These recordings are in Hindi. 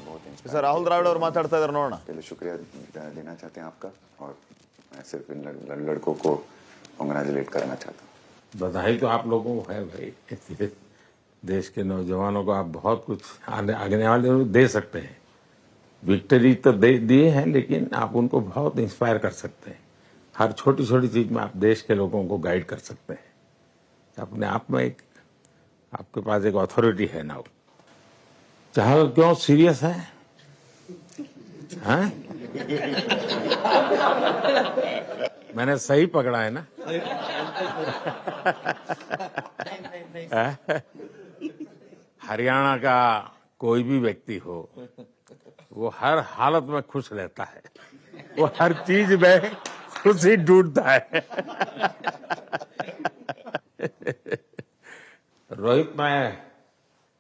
बहुत इंस्पायर सर राहुल द्राविड और माताಡ್ತಾ ಇದ್ದಾರೆ ನೋಡೋಣ. पहले शुक्रिया देना चाहते हैं आपका और मैं सिर्फ इन लड़कों को कांग्रेचुलेट करना चाहता हूँ. बधाई तो आप लोगों को है भाई. देश के नौजवानों को आप बहुत कुछ आगे वाले लोग दे सकते हैं. विक्ट्री तो दिए हैं, लेकिन आप उनको बहुत इंस्पायर कर सकते हैं. हर छोटी छोटी चीज में आप देश के लोगों को गाइड कर सकते हैं. अपने आप में एक आपके पास एक अथॉरिटी है ना. चाहे क्यों सीरियस है, हाँ? मैंने सही पकड़ा है ना? हरियाणा का कोई भी व्यक्ति हो, वो हर हालत में खुश रहता है. वो हर चीज में खुशी ढूंढता है. रोहित, मैं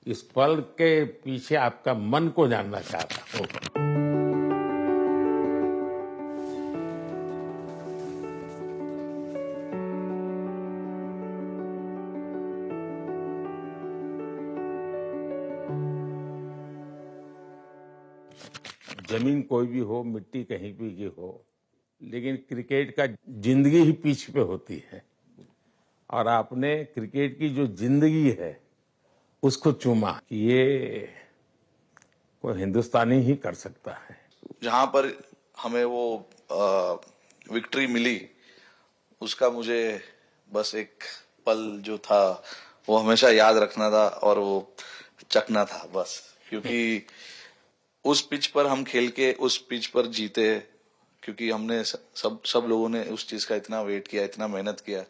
इस पल के पीछे आपका मन को जानना चाहता हूँ. जमीन कोई भी हो, मिट्टी कहीं भी की हो, लेकिन क्रिकेट का जिंदगी ही पिच पे होती है. और आपने क्रिकेट की जो जिंदगी है उसको चूमा. ये कोई हिंदुस्तानी ही कर सकता है. जहां पर हमें वो विक्ट्री मिली, उसका मुझे बस एक पल जो था वो हमेशा याद रखना था और वो चखना था बस. क्योंकि उस पिच पर हम खेल के उस पिच पर जीते, क्योंकि हमने सब लोगों ने उस चीज का इतना वेट किया, इतना मेहनत किया.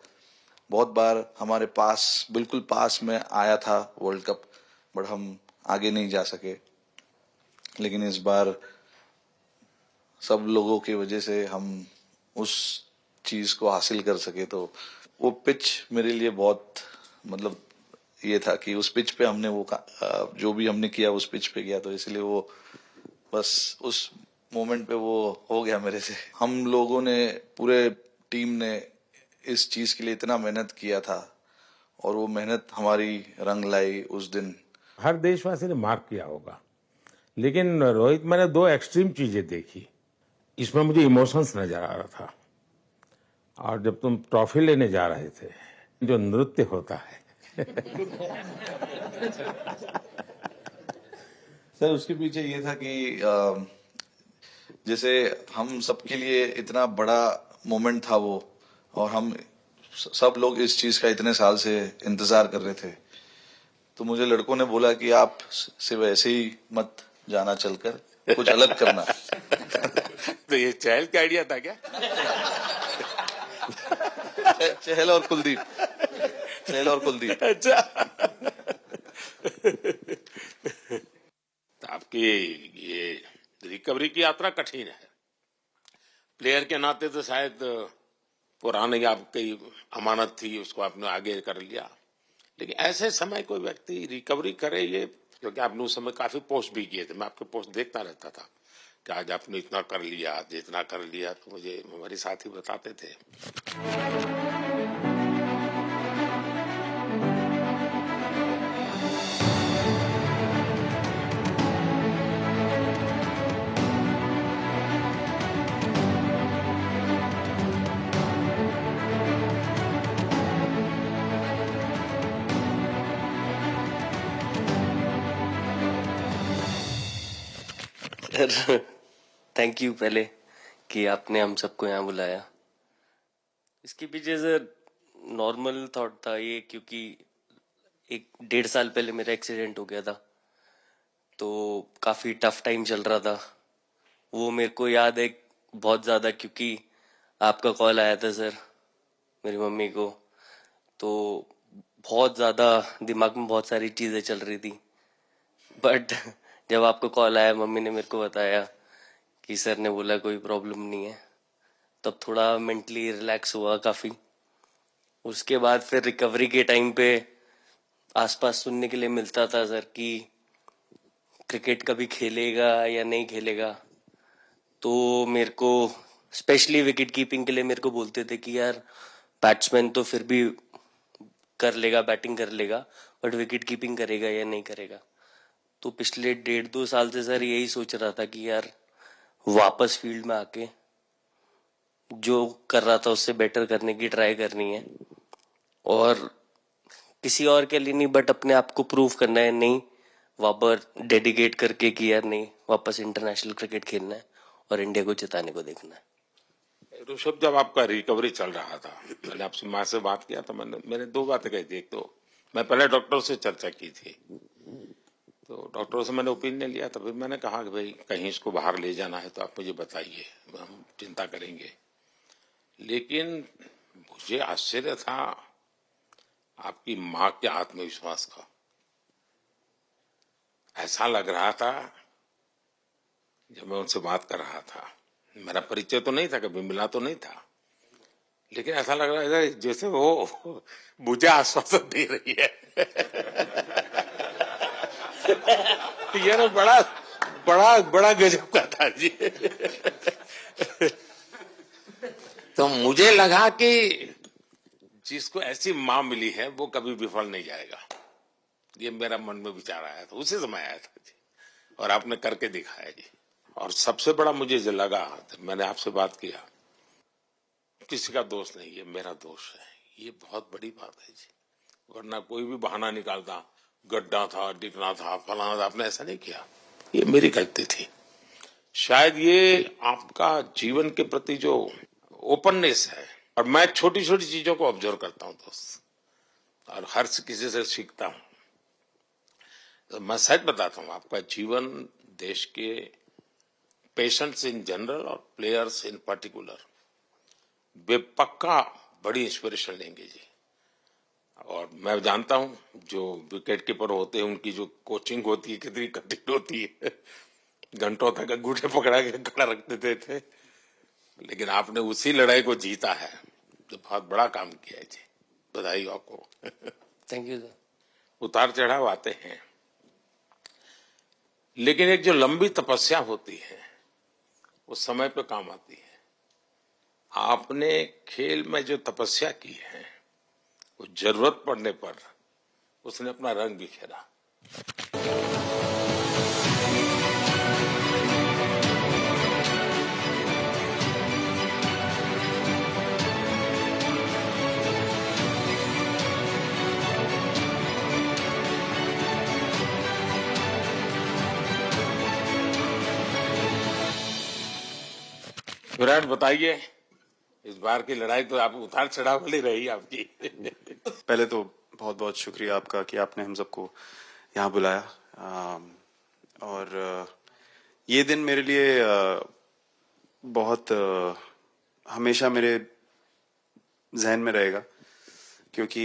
बहुत बार हमारे पास, बिल्कुल पास में आया था वर्ल्ड कप, बट हम आगे नहीं जा सके. लेकिन इस बार सब लोगों की वजह से हम उस चीज को हासिल कर सके. तो वो पिच मेरे लिए बहुत, मतलब ये था कि उस पिच पे हमने वो जो भी हमने किया उस पिच पे किया. तो इसलिए वो बस उस मोमेंट पे वो हो गया मेरे से. हम लोगों ने, पूरे टीम ने इस चीज के लिए इतना मेहनत किया था और वो मेहनत हमारी रंग लाई उस दिन. हर देशवासी ने मार्क किया होगा, लेकिन रोहित, मैंने दो एक्सट्रीम चीजें देखी. इसमें मुझे इमोशंस नजर आ रहा था. और जब तुम ट्रॉफी लेने जा रहे थे, जो नृत्य होता है सर, उसके पीछे ये था कि जैसे हम सबके लिए इतना बड़ा मोमेंट था वो, और हम सब लोग इस चीज का इतने साल से इंतजार कर रहे थे. तो मुझे लड़कों ने बोला कि आप सिर्फ ऐसे ही मत जाना, चलकर कुछ अलग करना. तो ये चहल का आइडिया था क्या? चहल और कुलदीप. चहल और कुलदीप. अच्छा. तो आपकी ये रिकवरी की यात्रा कठिन है. प्लेयर के नाते तो शायद पुरानी आपकी अमानत थी, उसको आपने आगे कर लिया. लेकिन ऐसे समय कोई व्यक्ति रिकवरी करे, ये क्योंकि आपने उस समय काफी पोस्ट भी किए थे. मैं आपके पोस्ट देखता रहता था कि आज आपने इतना कर लिया, आज इतना कर लिया. तो मुझे हमारे साथी बताते थे. सर, थैंक यू पहले कि आपने हम सबको यहाँ बुलाया. इसके पीछे सर नॉर्मल थॉट था ये, क्योंकि 1-1.5 साल पहले मेरा एक्सीडेंट हो गया था. तो काफी टफ टाइम चल रहा था. वो मेरे को याद है बहुत ज्यादा, क्योंकि आपका कॉल आया था सर मेरी मम्मी को. तो बहुत ज्यादा दिमाग में बहुत सारी चीजें चल रही थी. बट जब आपका कॉल आया, मम्मी ने मेरे को बताया कि सर ने बोला कोई प्रॉब्लम नहीं है, तब थोड़ा मेंटली रिलैक्स हुआ काफी. उसके बाद फिर रिकवरी के टाइम पे आसपास सुनने के लिए मिलता था सर कि क्रिकेट कभी खेलेगा या नहीं खेलेगा. तो मेरे को स्पेशली विकेट कीपिंग के लिए मेरे को बोलते थे कि यार बैट्समैन तो फिर भी कर लेगा, बैटिंग कर लेगा, बट विकेट कीपिंग करेगा या नहीं करेगा. तो पिछले 1.5-2 साल से सर यही सोच रहा था कि यार वापस फील्ड में आके जो कर रहा था उससे बेटर करने की ट्राई करनी है, और किसी और के लिए नहीं बट अपने आप को प्रूव करना है, नहीं वापस डेडिकेट करके कि यार नहीं वापस इंटरनेशनल क्रिकेट खेलना है और इंडिया को जिताने को देखना है। ऋषभ, जब आपका रिकवरी चल रहा था, मैंने आपसे माँ से बात किया था, मैंने 2 बातें कही थी। एक तो मैं पहले डॉक्टर से चर्चा की थी, तो डॉक्टरों से मैंने ओपिनियन लिया था। फिर मैंने कहा कि भाई कहीं इसको बाहर ले जाना है तो आप मुझे बताइए, हम चिंता करेंगे। लेकिन मुझे आश्चर्य था आपकी माँ के आत्मविश्वास का। ऐसा लग रहा था जब मैं उनसे बात कर रहा था, मेरा परिचय तो नहीं था, कभी मिला तो नहीं था, लेकिन ऐसा लग रहा था जैसे वो मुझे आश्वासन दे रही है। ये ना बड़ा बड़ा बड़ा गजब का था जी। तो मुझे लगा कि जिसको ऐसी माँ मिली है वो कभी विफल नहीं जाएगा। ये मेरा मन में विचार आया था, उसी समय आया था जी, और आपने करके दिखाया जी। और सबसे बड़ा मुझे जो लगा, मैंने आपसे बात किया, किसी का दोष नहीं, ये मेरा दोष है, ये बहुत बड़ी बात है जी। वरना कोई भी बहाना निकालता, गड्ढा था, डिगना था, फलाना था, आपने ऐसा नहीं किया, ये मेरी गलती थी। शायद ये आपका जीवन के प्रति जो ओपननेस है, और मैं छोटी छोटी चीजों को ऑब्जर्व करता हूं दोस्त, और हर किसी से सीखता हूं। तो मैं सच बताता हूं, आपका जीवन देश के पेशेंट्स इन जनरल और प्लेयर्स इन पर्टिकुलर वे पक्का बड़ी इंस्पिरेशन लेंगे जी। और मैं जानता हूं जो विकेट कीपर होते हैं उनकी जो कोचिंग होती है कितनी कठिन होती है, घंटों तक अंगूठे पकड़ा के खड़ा रख देते थे, लेकिन आपने उसी लड़ाई को जीता है, तो बहुत बड़ा काम किया है जी, बधाई हो आपको। Thank you sir. उतार चढ़ाव आते हैं, लेकिन एक जो लंबी तपस्या होती है वो समय पे काम आती है। आपने खेल में जो तपस्या की है वो जरूरत पड़ने पर उसने अपना रंग बिखेरा। विराट, बताइए, इस बार की लड़ाई तो आप उतार चढ़ाव वाली रही आपकी। पहले तो बहुत बहुत शुक्रिया आपका कि आपने हम सबको यहाँ बुलाया, और ये दिन मेरे लिए बहुत हमेशा मेरे जहन में रहेगा, क्योंकि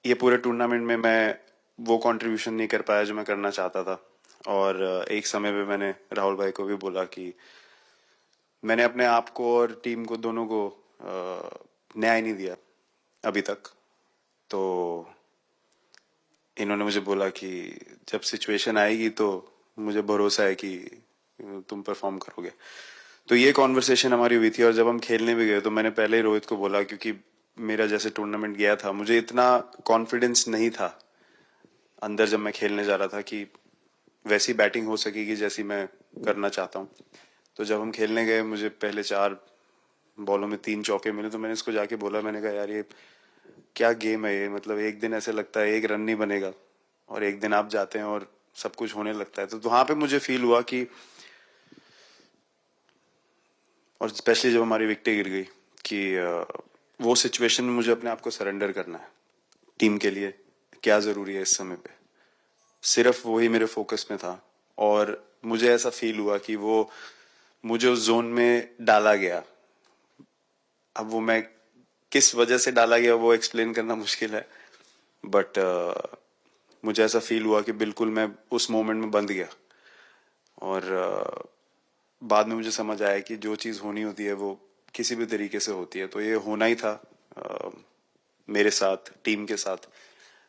ये पूरे टूर्नामेंट में मैं वो कंट्रीब्यूशन नहीं कर पाया जो मैं करना चाहता था। और एक समय पे मैंने राहुल भाई को भी बोला कि मैंने अपने आप को और टीम को दोनों को न्याय नहीं दिया अभी तक। तो इन्होंने मुझे बोला कि जब सिचुएशन आएगी तो मुझे भरोसा है कि तुम परफॉर्म करोगे। तो ये कॉन्वर्सेशन हमारी हुई थी, और जब हम खेलने भी गए तो मैंने पहले ही रोहित को बोला, क्योंकि मेरा जैसे टूर्नामेंट गया था मुझे इतना कॉन्फिडेंस नहीं था अंदर जब मैं खेलने जा रहा था कि वैसी बैटिंग हो सकेगी जैसी मैं करना चाहता हूँ। तो जब हम खेलने गए मुझे पहले 4 बॉलों में 3 चौके मिले, तो मैंने इसको जाके बोला, मैंने कहा यार ये क्या गेम है ये, मतलब एक दिन ऐसे लगता है 1 रन नहीं बनेगा और एक दिन आप जाते हैं और सब कुछ होने लगता है। तो वहां पे मुझे फील हुआ कि, और स्पेशली जब हमारी विकेट गिर गई, कि वो सिचुएशन में मुझे अपने आप को सरेंडर करना है। टीम के लिए क्या जरूरी है इस समय पे, सिर्फ वही मेरे फोकस में था। और मुझे ऐसा फील हुआ कि वो मुझे उस जोन में डाला गया। अब वो मैं किस वजह से डाला गया वो एक्सप्लेन करना मुश्किल है, बट मुझे ऐसा फील हुआ कि बिल्कुल मैं उस मोमेंट में बंद गया। और बाद में मुझे समझ आया कि जो चीज होनी होती है वो किसी भी तरीके से होती है। तो ये होना ही था मेरे साथ, टीम के साथ।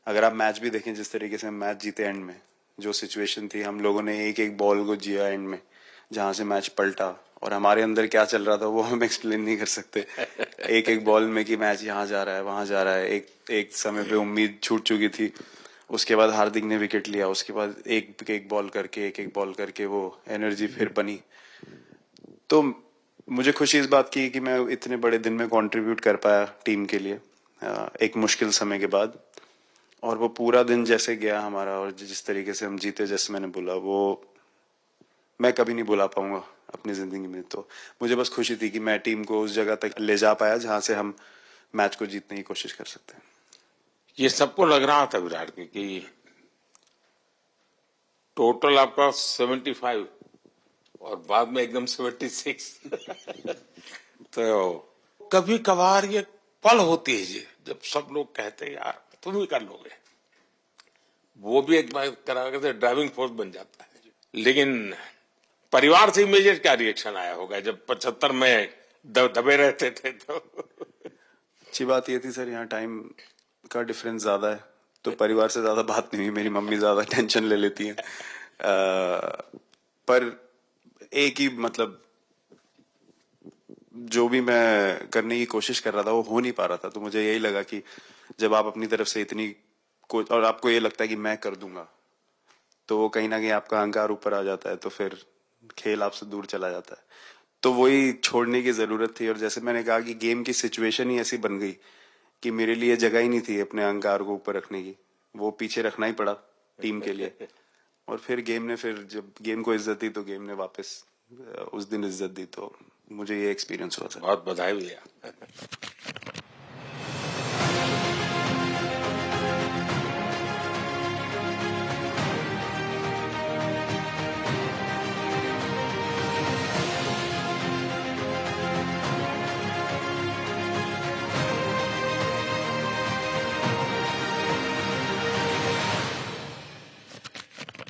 अगर आप मैच भी देखें जिस तरीके से हम मैच जीते एंड में, जो सिचुएशन थी, हम लोगों ने एक एक बॉल को जिया एंड में, जहां से मैच पलटा, और हमारे अंदर क्या चल रहा था वो हम एक्सप्लेन नहीं कर सकते। एक एक बॉल में कि मैच यहाँ जा रहा है वहां जा रहा है। एक समय पे उम्मीद छूट चुकी थी, उसके बाद हार्दिक ने विकेट लिया, उसके बाद एक एक बॉल करके वो एनर्जी फिर बनी। तो मुझे खुशी इस बात की कि मैं इतने बड़े दिन में कंट्रीब्यूट कर पाया टीम के लिए एक मुश्किल समय के बाद। और वो पूरा दिन जैसे गया हमारा और जिस तरीके से हम जीते, जैसे मैंने बोला, वो मैं कभी नहीं भुला पाऊंगा अपनी जिंदगी में। तो मुझे बस खुशी थी कि मैं टीम को उस जगह तक ले जा पाया जहां से हम मैच को जीतने की कोशिश कर सकते हैं। ये सबको लग रहा था विराट के कि टोटल आपका 75 और बाद में एकदम 76 तो कभी कभार ये पल होती है जी जब सब लोग कहते हैं यार तुम ही कर लोगे, वो भी एक बार करा ड्राइविंग फोर्स बन जाता है। लेकिन परिवार से इमीडिएट क्या रिएक्शन आया होगा जब 75 में दबे रहते थे? तो अच्छी बात ये थी सर, यहाँ टाइम का डिफरेंस ज्यादा है, तो परिवार से ज्यादा बात नहीं हुई। मेरी मम्मी ज्यादा टेंशन ले लेती हैं। पर एक ही मतलब जो भी मैं करने की कोशिश कर रहा था वो हो नहीं पा रहा था। तो मुझे यही लगा कि जब आप अपनी तरफ से इतनी और आपको ये लगता है कि मैं कर दूंगा, तो वो कहीं ना कहीं आपका अहंकार ऊपर आ जाता है, तो फिर खेल आपसे दूर चला जाता है। तो वही छोड़ने की जरूरत थी। और जैसे मैंने कहा कि गेम की सिचुएशन ही ऐसी बन गई कि मेरे लिए जगह ही नहीं थी अपने अहंकार को ऊपर रखने की, वो पीछे रखना ही पड़ा टीम के लिए। और फिर जब गेम को इज्जत दी तो गेम ने वापस उस दिन इज्जत दी। तो मुझे ये एक्सपीरियंस हुआ सर। बहुत बधाई भैया।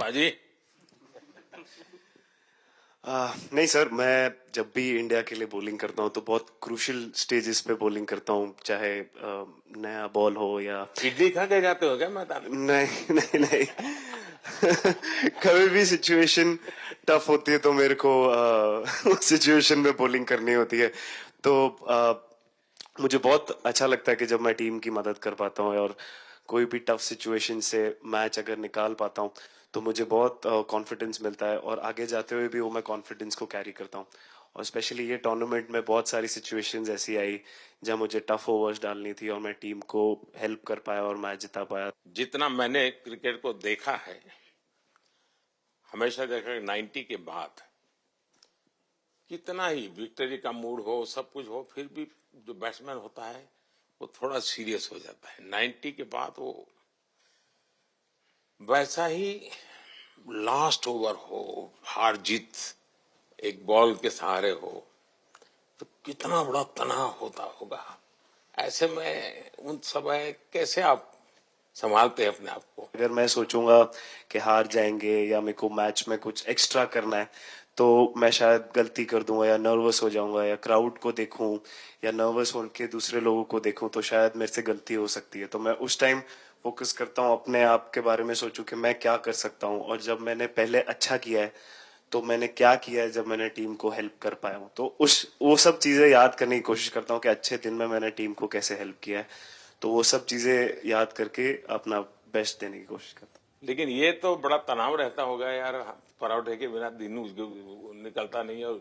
बाजी नहीं सर, मैं जब भी इंडिया के लिए बॉलिंग करता हूँ तो बहुत क्रूशियल स्टेजेस पे बॉलिंग करता हूँ, चाहे नया बॉल हो या इडली खा के जाते हो क्या मैदान में? नहीं नहीं नहीं कभी भी सिचुएशन टफ होती है तो मेरे को उस सिचुएशन में बॉलिंग करनी होती है। तो मुझे बहुत अच्छा लगता है कि जब मैं टीम की मदद कर पाता हूँ और कोई भी टफ सिचुएशन से मैच अगर निकाल पाता हूँ तो मुझे बहुत कॉन्फिडेंस मिलता है और आगे जाते हुए भी वो मैं कॉन्फिडेंस को कैरी करता हूँ। और स्पेशली ये टूर्नामेंट में बहुत सारी सिचुएशंस ऐसी आई जहाँ मुझे टफ ओवर्स डालनी थी और मैं टीम को हेल्प कर पाया और मैच जिता पाया। जितना मैंने क्रिकेट को देखा है, हमेशा देखा कि 90 के बाद कितना ही विक्ट्री का मूड हो, सब कुछ हो, फिर भी जो बैट्समैन होता है वो थोड़ा सीरियस हो जाता है। 90 के बाद वो वैसा ही लास्ट ओवर हो, हार जीत एक बॉल के सहारे हो, तो कितना बड़ा तनाव होता होगा। ऐसे में उन समय कैसे आप संभालते हैं अपने आप को? अगर मैं सोचूंगा कि हार जाएंगे या मेरे को मैच में कुछ एक्स्ट्रा करना है तो मैं शायद गलती कर दूंगा या नर्वस हो जाऊंगा या क्राउड को देखूं या नर्वस होकर दूसरे लोगों को देखूं तो शायद मेरे से गलती हो सकती है। तो मैं उस टाइम फोकस करता हूं, अपने आप के बारे में सोचूं कि मैं क्या कर सकता हूं और जब मैंने पहले अच्छा किया है तो मैंने क्या किया है जब मैंने टीम को हेल्प कर पाया हूं। तो वो सब चीजें याद करने की कोशिश करता हूं कि अच्छे दिन में मैंने टीम को कैसे हेल्प किया है। तो वो सब चीजें याद करके अपना बेस्ट देने की कोशिश करता हूं। लेकिन ये तो बड़ा तनाव रहता होगा यार, पराठे के बिना दिन निकलता नहीं है। और